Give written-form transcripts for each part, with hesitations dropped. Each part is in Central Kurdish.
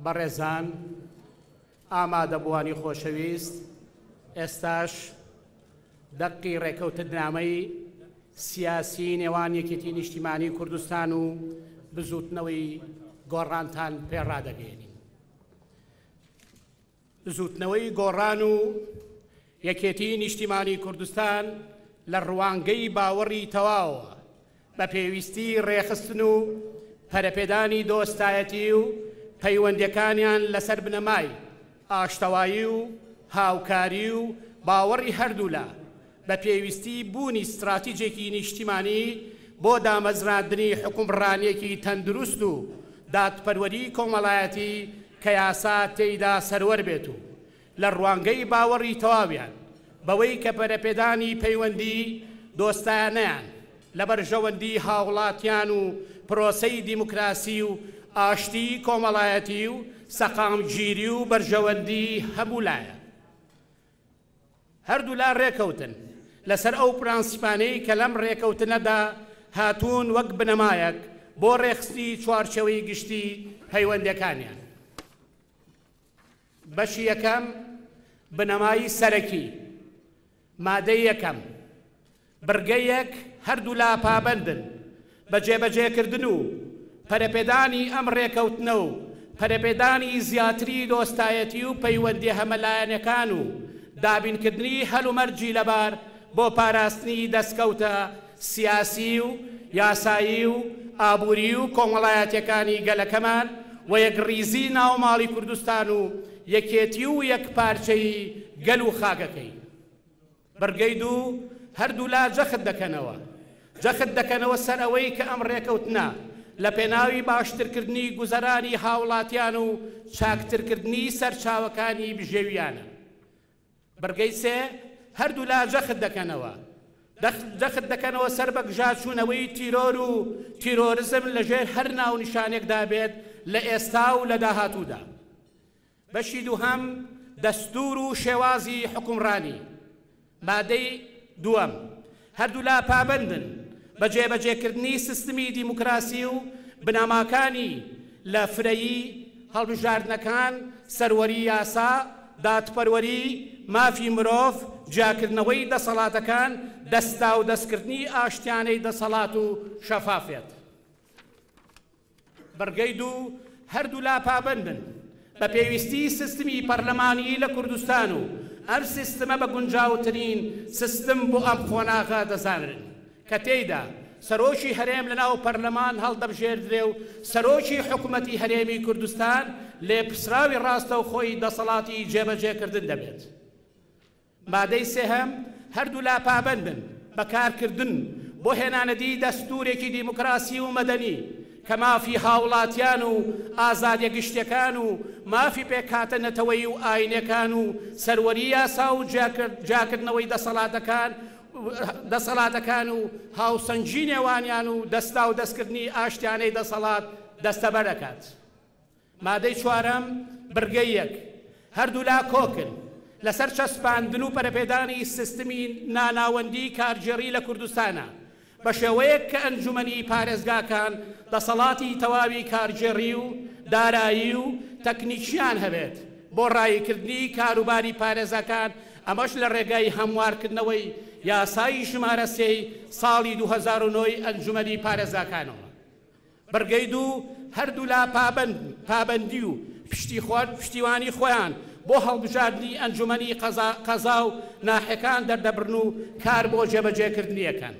بەڕێزان ئامادەبوانی خۆشەویست، ئێستاش دەقی ڕێکەوتنامەی سیاسی نێوان یەکێتی نیشتیمانی کوردستان و بزوتنەوەی گۆڕانتان پێڕادەگەێنین. بزوتنەوەی گۆڕان و یەکێتی نیشتیمانی کوردستان لە ڕوانگەی باوەڕی تەواوە بە پێویستی ڕێخستن و پەرەپێدانی دۆستایەتی و پەیوەندیەکانیان لەسەر بنەمای ئاشتەوایی و هاوکاری و باوەڕی هەردوولا بە پێویستی بوونی استراتیجێکی نیشتیمانی بۆ دامەزراندنی حکومڕانیەکی تەندروست و دادپەروەری کۆمەڵایەتی کە یاسا تێیدا سەروەر بێت و لە ڕوانگەی باوەڕی تەواویان بەوەی کە پەرەپێدانی پەیوەندی دۆستایانەیان لە بەرژەوەندی هاوڵاتیان و پرۆسەی دیموکراسی و ئاشتی کۆمەڵایەتی و سەقامگیری و بەرژەوەندی هەبوولایە. هەردوو لا ڕێکەوتن لەسەر ئەو پرانسیپانەی کە لەم ڕێکەوتنەدا هاتوون وەک بنەمایەک بۆ ڕێخستی چوارچێوەی گشتی پەیوەندیەکانیان. بەشی یەکەم بنەمایی سەرەکی، مادەی یەکەم، بڕگەی یەک هەردوو لا پابەندن بە جێبەجێکردن و پەرەپێدانی ئەم ڕێکەوتنە و پەرەپێدانی زیاتری دۆستایەتی و پەیوەندی هەمەلایەنەکان و دابینکردنی هەلومەرجی لەبار بۆ پاراستنی دەستکەوتە سیاسی و یاسایی و ئابووری و کۆمەڵایەتیەکانی گەلەکەمان و یەکڕیزی ناوماڵی کوردستان و یەکێتی و یەکپارچەی گەل و خاکەکەی. بەرگەی دوو هەردوو لا جەخت دەکەنەوە سەر ئەوەی کە ئەم ڕێکەوتنە لە پێناوی باشترکردنی گوزەرانی هاوڵاتیان و چاکترکردنی سەرچاوەکانی بژێویانە. بەرگەی سێ هەردوو لا جەخت دەکەنەوە سەر بەگژاچوونەوەی تیرۆر و تیرۆریزم لەژێر هەر ناو نیشانێکدا بێت لە ئێستا و لە داهاتوودا. بەشی دووهەم دەستور و شێوازی حکومڕانی، مادەی دووەم، هەردوو لا پابەندن بە جێبەجێکردنی سیستمی دیموکراسی و بناماکانی لە فرەیی هەڵبژاردنەکان، سەروەری یاسا، دادپەروەری، مافی مرۆڤ، جیاکردنەوەی دەسەڵاتەکان، دەستا و دەستکردنی ئاشتیانەی دەسەڵات و شەفافێت. بەرگەی دوو هەردوو لا پابەندن بە پێویستی سیستمی پەرلەمانی لە کوردستان و ئەم سیستمە بە گونجاوترین سیستم بۆ ئەم خۆناغا دەزانرن کە تێیدا سەرۆکی هەرێم لەناو پەرلەمان هەڵدەبژێردرێ و سەرۆکی حکوومەتی هەرێمی کوردستان لێپرسراوی ڕاستە و خۆی دەسەڵاتی جێبەجێکردن دەبێت. مادەی سێهەم هەردوو لا پابەندن بە کارکردن بۆ هێنانەدی دەستورێکی دیموکراسی و مەدەنی کە مافی هاوڵاتیان و ئازادیە گشتیەکان و مافی پێکهاتەنەتەوەی و ئاینەکان و سەروەری یاسا و جاکردنەوەی دەسەڵاتەکان و هاوسەنجی نێوانیان و دەستا و دەستکردنی ئاشتیانەی دەسەڵات دەستەبەر دەکات. مادەی چوارەم بڕگەی یەک هەردوو لا کۆکن لەسەر چەسپاندن و پەرەپێدانی سیستمی ناناوەندی کارژێڕی لە کوردستانە بە شێوەیەک کە ئەنجومەنی پارێزگاکان دەسەڵاتی تەواوی کارژێڕی و دارایی و تەکنیکیان هەبێت بۆ ڕایکردنی کاروباری پارێزەکان، ئەمەش لە ڕێگای هەموارکردنەوەی یاسای ژمارە سێی ساڵی 2009 ئەنجومەنی پارێزەکانەوە. بەرگەی دوو هەردوو لا پابەندی و پشتیوانی خۆیان بۆ هەڵبژاردنی ئەنجومەنی قەزا و ناحەکان دەردەبرن و کار بۆ جێبەجێکردنیەکەن.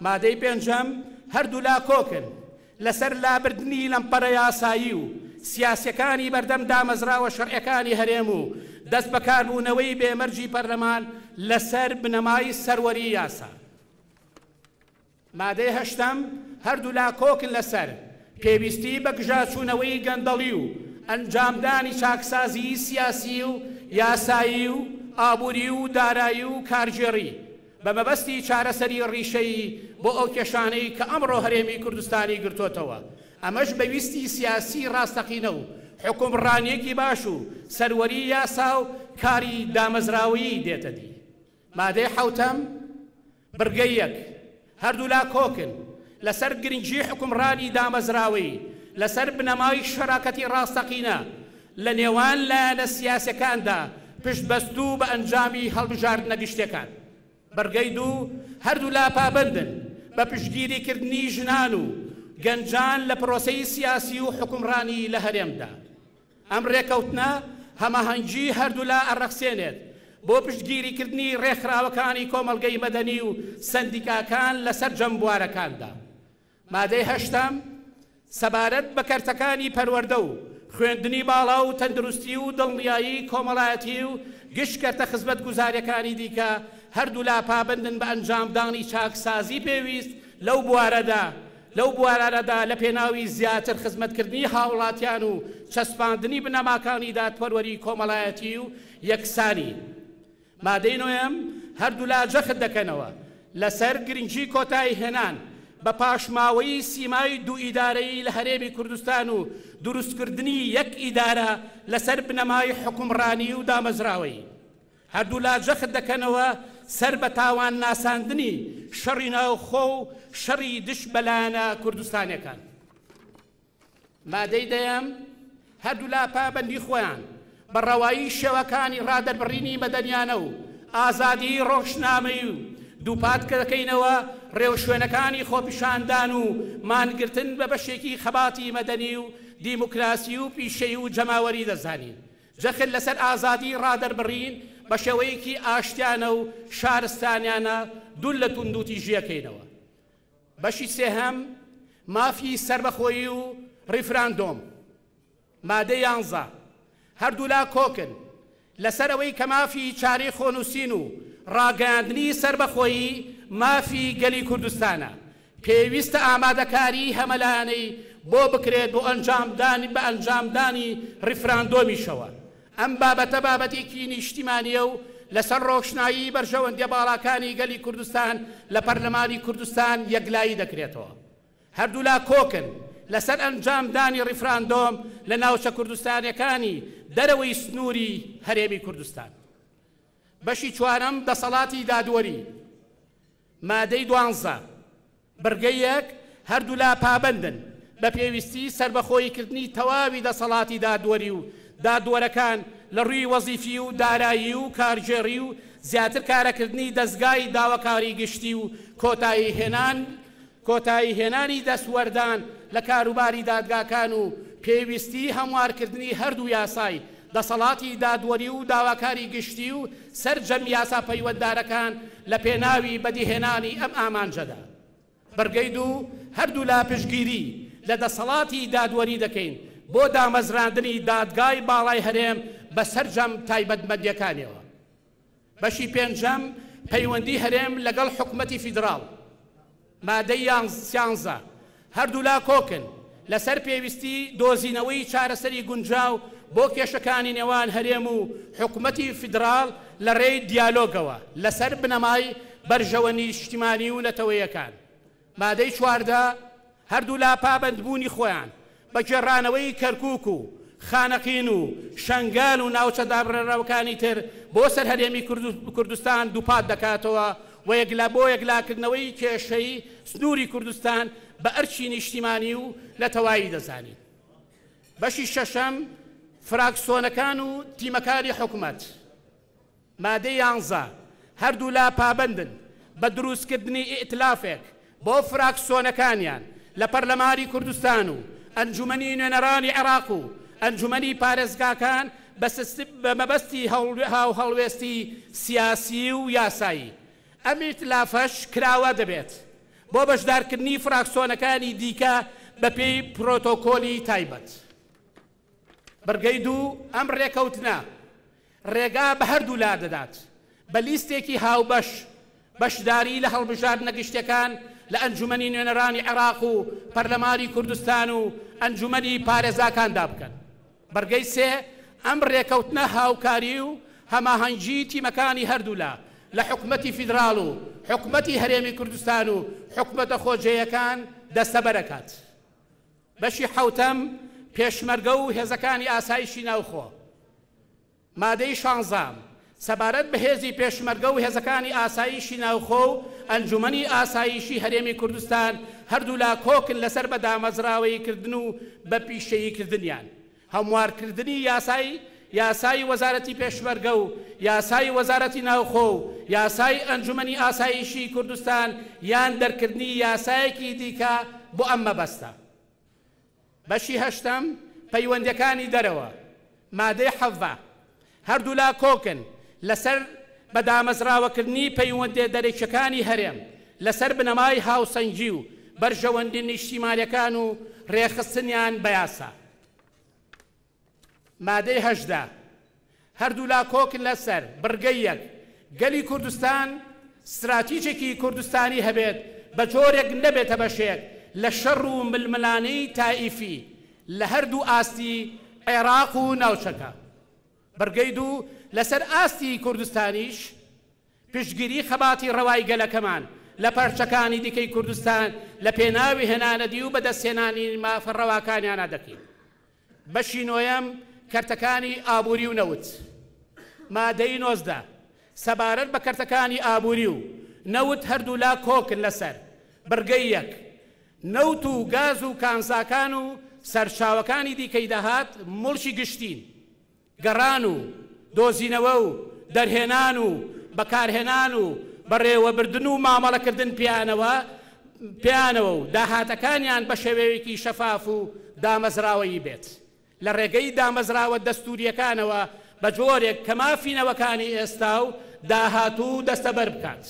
مادەی پێنجەم هەردوو لا کۆکن لەسەر لابردنی لەمپەرە یاسایی و سیاسەکانی بەردەم دامەزراوە شەرعەکانی هەرێم و دەست بەکاربوونەوەی بێمەرجی پەرلەمان لەسەر بنەمای سەروەری یاسا. مادەی هەشتەم هەردوو لا کۆکن لەسەر پێویستی بە گژاچوونەوەی گەندەڵی و ئەنجامدانی چاکسازی سیاسی و یاسایی و ئابووری و دارایی و کارژێڕی بە مەبەستی چارەسەری ڕیشەی بۆ ئەو کێشانەی کە ئەمڕۆ هەرێمی کوردستانی گرتوتەوە. ئەمەش بەویستی سیاسی ڕاستەقینە و حکومڕانیەکی باش و سەروەری یاسا و کاری دامەزراوی دێتە دی. مادەی حەوتەم بڕگەی یەک هەردوو لا کۆکن لەسەر گرنگی حکومڕانی دامەزراوی لەسەر بنەمای شەراکەتی ڕاستەقینە لە نێوان لایەنە سیاسەکاندا پشتبەست و بە ئەنجامی هەڵبژاردنە گشتەکان. بەرگەی دوو هەردوو لا پابندن بە پشتگیریکردنی ژنان و گەنجان لە پرۆسەی سیاسی و حکومڕانی لە هەرێمدا. ئەم ڕێکەوتنە هەماهەنگی هەردوو لا ئەڕەخسێنێت بۆ پشتگیریکردنی ڕێکخراوەکانی کۆمەڵگەی مەدەنی و سەندیکاکان لەسەر جەمبوارەکاندا. مادەی هەشتم سەبارەت بە کەرتەکانی پەروەردە و خوێندنی باڵا و تەندروستی و دڵنیایی کۆمەڵایەتی و گشت کەرتە خزمەت گوزاریەکانی دیکە هەردوو لا پابندن بە ئەنجامدانی چاکسازی پێویست لەو بوارانەدا لە پێناوی زیاتر خزمەتکردنی هاوڵاتیان و چەسپاندنی بنەماکانی دادپەروەری کۆمەڵایەتی و یەکسانی. مادەی نۆیەم هەردوو لا جەخت دەکەنەوە لەسەر گرنگی کۆتایی هێنان بە پاشماوەی سیمای دوو ئیدارەی لە هەرێمی کوردستان و دروستکردنی یەک ئیدارە لەسەر بنەمای حکومڕانی و دامەزراوەی. هەردوو لا جەخت دەکەنەوە سەر بە تاوان ناساندنی شەڕی ناوخۆ و شەڕی دش بەلایەنە کوردستانیەکان. مادەی دەیەم هەردوو لا پابەندی خۆیان بە ڕەوایی شێوەکانی ڕادەربڕینی مەدەنیانە و ئازادی ڕۆژنامەی و دووپات دەکەینەوە ڕێوشوێنەکانی خۆپیشاندان و مانگرتن بە بەشێکی خەباتی مەدەنی و دیموکراسی و پیشەی و جەماوەری دەزانین. جەخت لەسەر ئازادی ڕادەربڕین بە شێوەیەکی ئاشتیانە و شارستانیانە دوول لە توندوتی ژیەکەینەوە. بەشی سێهەم مافی سربەخۆیی و ڕیفراندۆم. مادەی 11 هەردوو لا کۆکن لەسەر ئەوەی کە مافی چارەی خۆنووسین و ڕاگەاندنی سربەخۆیی مافی گەلی کوردستانە پێویستە ئامادەکاری هەمەلایەنەی بۆ بکرێت بۆ ئەنجامدانی ڕیفراندۆمیشەوە. ئەم بابەتە بابەتێکی نیشتیمانیە و لەسەر ڕۆشنایی بەرژەوەندیە باڵاکانی گەلی کوردستان لە پەرلەمانی کوردستان یەکلایی دەکرێتەوە. هەردوو لا کۆکن لەسەر ئەنجامدانی ڕیفراندۆم لە ناوچە کوردستانیەکانی دەرەوەی سنووری هەرێمی کوردستان. بەشی چوارەم دەسەڵاتی دادوەری. مادەی 12 بەرگەی یەک هەردوو لا پابندن بە پێویستی سربەخۆییکردنی تەواوی دەسەڵاتی دادوەری و دادوەرەکان لە ڕووی وەزیفی و دارایی و کارژێڕی و زیاتر کارەکردنی دەستگای داواکاری گشتی و کۆتایی هێنانی دەستوەردان لە کاروباری دادگاکان و پێویستی هەموارکردنی هەردوو یاسای دەسەڵاتی دادوەری و داواکاری گشتی و سەرجەم یاسا پەیوەنددارەکان لە پێناوی بەدیهێنانی ئەم ئامانجەدا. بەرگەی دوو هەردوو لا پشتگیری لە دەسەڵاتی دادوەری دەکەین بۆ دامەزراندنی دادگای باڵای هەرێم بە سەرجەم تایبەتمەندیەکانیەوە. بەشی پێنجەم پەیوەندی هەرێم لەگەڵ حکومەتی فیدراڵ. مادەی 11 هەردوو لا کۆکن لەسەر پێویستی دۆزینەوەی چارەسەری گونجاو بۆ کێشەکانی نێوان هەرێم و حکومەتی فیدراڵ لە ڕێی دیالۆگەوە لەسەر بنەمای بەرژەوە نیشتیمانی و نەتەوەیەکان. مادەی 14 هەردوو لا پابەندبوونی خۆیان بە گێڕانەوەی کەرکووک و خانەقین و شەنگال و ناوچە دابڕێراوەکانی تر بۆ سەر هەرێمی کوردستان دووپات دەکاتەوە و بۆ یەکلاکردنەوەی کێشەی سنووری کوردستان بە ئەرچی نیشتیمانی و نەتەوایی دەزانین. بەشی شەشەم فراکسۆنەکان و تیمەکانی حکومەت. مادەی 11 هەردوو لا پابەندن بە دروستکردنی ئیئتلافێک بۆ فراکسۆنەکانیان لە پەرلەمانی کوردستان و ئەنجومەنی نوێنەرانی عێراق و ئەنجومەنی پارێزگاکان بە مەبەستی هەڵوێستی سیاسی و یاسایی. ئەم ئیئتلافەش کراوە دەبێت بۆ بەشدارکردنی فراکسۆنەکانی دیکە بە پێی پرۆتۆکۆلی تایبەت. بەرگەی دوو ئەم ڕێکەوتنە ڕێگا بە هەردوو لا دەدات بە لیستێکی هاوبەش بەشداری لە هەڵبژاردنە گشتەکان لە ئەنجومەنی نوێنەرانی عێراق و پەرلەمانی کوردستان و ئەنجومەنی پارێزاکاندا بکەن. بەرگەی سێ ئەم ڕێکەوتنە هاوکاری و هەماهەنگی تیمەکانی هەردوو لا لە حکومەتی فیدراڵ و حکومەتی هەرێمی کوردستان و حکومەتە خۆجێیەکان دەستەبەرەکات. بەشی حەوتەم پێشمەرگە و هێزەکانی ئاسایشی ناوخۆ. مادەی 16 سەبارەت بە هێزی پێشمەرگە و هێزەکانی ئاسایشی ناوخۆ و ئەنجومەنی ئاسایشی هەرێمی کوردستان هەردوو لا کۆکن لەسەر بە دامەزراوەییکردن و بە پیشەییکردنیان هەموارکردنی یاسای وەزارەتی پێشمەرگە و یاسای وەزارەتی ناوخۆ و یاسای ئەنجومەنی ئاسایشی کوردستان یان دەرکردنی یاسایەکی دیکە بۆ ئەم مەبەستە. بەشی هەشتم پەیوەندیەکانی دەرەوە مادەی 17 هەردوو لا کۆکن لەسەر بەدامەزراوەکردنی پەیوەندی دەرێکیەکانی هەرێم لەسەر بنەمای هاوسەنگی و بەرژەوەندی نیشتیمانیەکان و ڕێخستنیان بە یاسا. مادەی 18 هەردوو لا کۆکن لەسەر بڕگەیەک گەلی کوردستان استراتیجێکی کوردستانی هەبێت بە جۆرێک نەبێتە بەشێک لە شەڕ و ململانەی تائیفی لە هەردوو ئاستی عێراق و ناوچەکە. بەرگەی دوو لەسەر ئاستی کوردستانیش پشتگیری خەباتی ڕەوای گەلەکەمان لە پەرچەکانی دیکەی کوردستان لە پێناوی هێنانەدی و بەدەستهێنانی مافەڕەواکانیانە دەکەین. بەشی نۆیەم کەرتەکانی ئابووری و نەوت مادەی 19 سەبارەت بە کەرتەکانی ئابووری و نەوت هەردوو لا کۆکن لەسەر بەرگەی یەک نەوت و گاز و کانزاکان و سەرچاوەکانی دیکەی داهات مڵشی گشتین گەڕان و دۆزینەوە و دەرهێنان و بەکارهێنان و بەڕێوەبردن و مامەڵەکردن پیانەوە و داهاتەکانیان بە شێوەیەکی شەفاف و دامەزراوەیی بێت لە ڕێگەی دامەزراوە دەستوریەکانەوە بە جۆرێک کە مافینەوەکانی ئێستا و داهاتوو دەستەبەر بکات.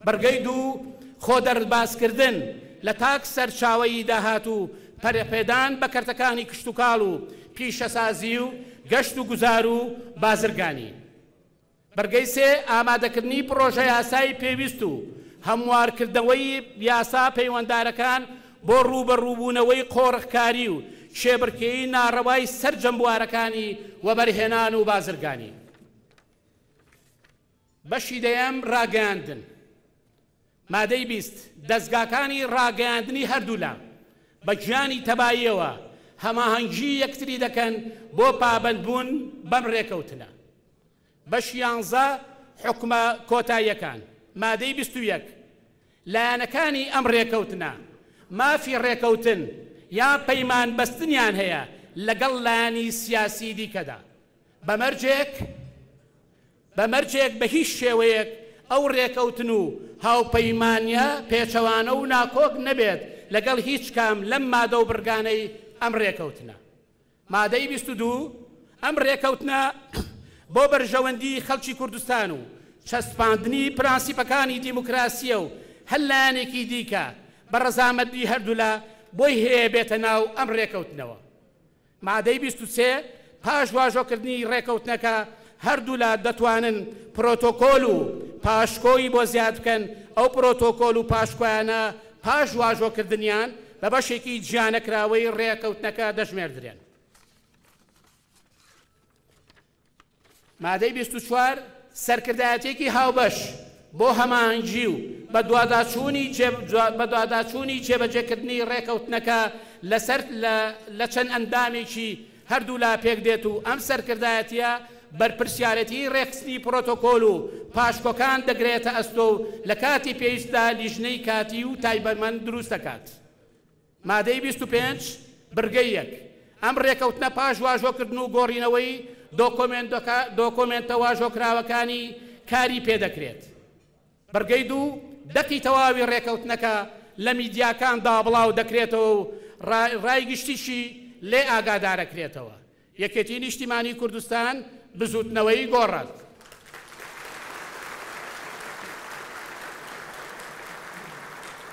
بەرگەی دوو خۆ دەرباسکردن لە تاک سەرچاوەی داهاتوو پەرەپێدان بە کەرتەکانی کشتتوکاڵ و پیشەسازی و گەشت و گوزار و بازرگانی. بەرگەی سێ ئامادەکردنی پرۆژە یاسایی پێویست و هەموارکردنەوەی یاسا پەیوەنددارەکان بۆ ڕوبەڕووبوونەوەی قۆڕخکاری و شێبرکێی ناڕەوای سەرجەمبوارەکانی وەبەرهێنان و بازرگانی. بەشی دەیەم ڕاگەیاندن مادەی 20 دەستگاکانی ڕاگەیاندنی هەردوو لا بە گیانی تەباییەوە هەماهەنگی یەکتری دەکەن بۆ پابەندبوون بەم ڕێکەوتنە. بەشی 11 حکومە کۆتاییەکان مادەی 21 لایەنەکانی ئەم ڕێکەوتنە مافی ڕێکەوتن یا پەیمان بەستنیان هەیە لەگەڵ لایەنی سیاسی دیکەدا بەمەرجێک بە هیچ شێوەیەک ئەو ڕێکەوتن و هاوپەیمانیە پێچەوانە و ناکۆک نەبێت لەگەڵ هیچ کام لەم مادە و بڕگانەی ئەم ڕێکەوتنە. مادەی 22 ئەم ڕێکەوتنە بۆ بەرژەوەندی خەڵکی کوردستان و چەسپاندنی پرانسیپەکانی دیموکراسیە و هەلایەنێکی دیکە بە ڕەزامەندی هەردوو لا بۆی هەیە بێتە ناو ئەم ڕێکەوتنەوە. مادەی 23 پاش واژۆکردنی ڕێکەوتنەکە هەردوو لا دەتوانن پرۆتۆکۆل و پاشکۆی بۆ زیاد بکەن ئەو پرۆتۆکۆل و پاشکۆیانە پاش واژۆکردنیان بە بەشێکی گیانەکراوەی ڕێکەوتنەکە دەژمێردرێن. مادەی 24 سەرکردایەتێکی هاوبەش بۆ هەماهەنگی و بە دواداچوونی جێبەجێکردنی ڕێکەوتنەکە لەسەر لە چەند ئەندامێکی هەردوو لا پێک دێت و ئەم سەرکردایەتیە بەرپرسیارەتی ڕێخستنی پرۆتۆکۆل و پاشکۆکان دەگرێتە ئەستۆ و لە کاتی پێویستدا لیژنەی کاتی و تایبەتمەند دروست دەکات. مادەی 25 بڕگەی یەک ئەم ڕێکەوتنە پاش واژۆکردن و گۆڕینەوەی دۆکۆمێنتە واژۆکراوەکانی کاری پێدەکرێت. بەرگەی دوو دەقی تەواوی ڕێکەوتنەکە لە میدیاکاندا بڵاو دەکرێتەوە و ڕای گشتیشی لێ ئاگادارەکرێتەوە. یەکێتی نیشتیمانی کوردستان بزوتنەوەی گۆڕات.